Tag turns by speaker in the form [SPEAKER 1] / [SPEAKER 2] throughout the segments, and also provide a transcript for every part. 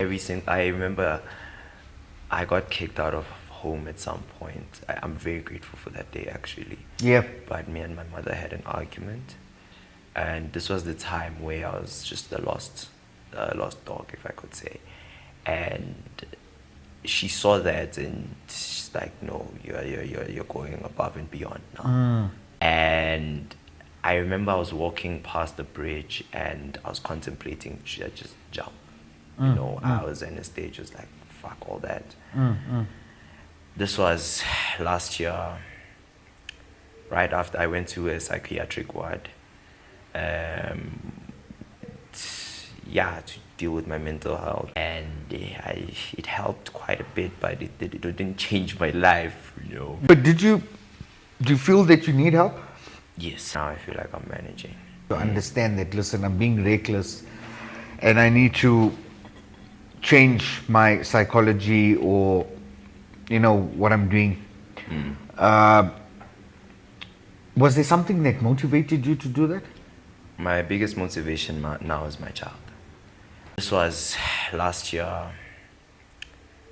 [SPEAKER 1] I remember I got kicked out of home at some point. I'm very grateful for that day, actually.
[SPEAKER 2] Yeah.
[SPEAKER 1] But me and my mother had an argument, and this was the time where I was just a lost dog, if I could say. And she saw that, and she's like, "No, you're going above and beyond now." And I remember I was walking past the bridge, and I was contemplating should I just jump. I was in a stage, was like, fuck all that. This was last year, right after I went to a psychiatric ward. To deal with my mental health, and it helped quite a bit, but it didn't change my life.
[SPEAKER 2] But do you feel that you need help?
[SPEAKER 1] Yes, now I feel like I'm managing.
[SPEAKER 2] To understand that, listen, I'm being reckless and I need to change my psychology or, what I'm doing. Was there something that motivated you to do that?
[SPEAKER 1] My biggest motivation now is my child. This was last year,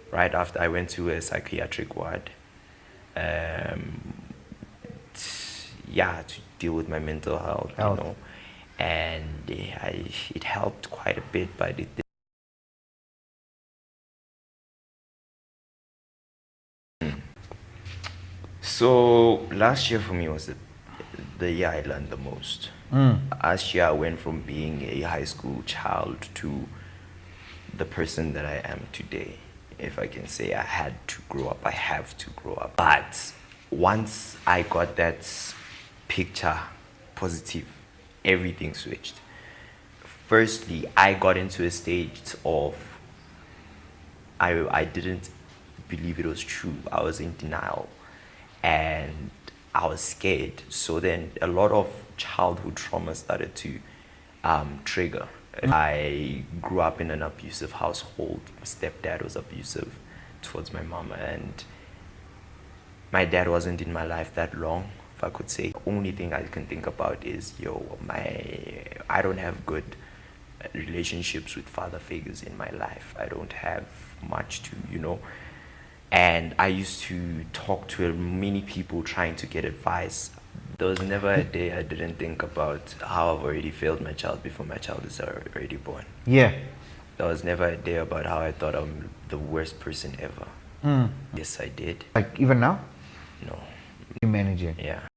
[SPEAKER 1] right after I went to a psychiatric ward. To deal with my mental health. And it helped quite a bit, but it So last year for me was the year I learned the most. Last year I went from being a high school child to the person that I am today. If I can say I had to grow up, I have to grow up. But once I got that picture positive, everything switched. Firstly, I got into a stage of I didn't believe it was true. I was in denial and I was scared. So then a lot of childhood trauma started to trigger. I grew up in an abusive household. My stepdad was abusive towards my mom, and my dad wasn't in my life that long, if I could say. The only thing I can think about is, I don't have good relationships with father figures in my life. I don't have much to. And I used to talk to many people trying to get advice. There was never a day I didn't think about how I've already failed my child before my child is already born.
[SPEAKER 2] Yeah.
[SPEAKER 1] There was never a day about how I thought I'm the worst person ever. Yes, I did.
[SPEAKER 2] Like even now?
[SPEAKER 1] No.
[SPEAKER 2] You manage it?
[SPEAKER 1] Yeah.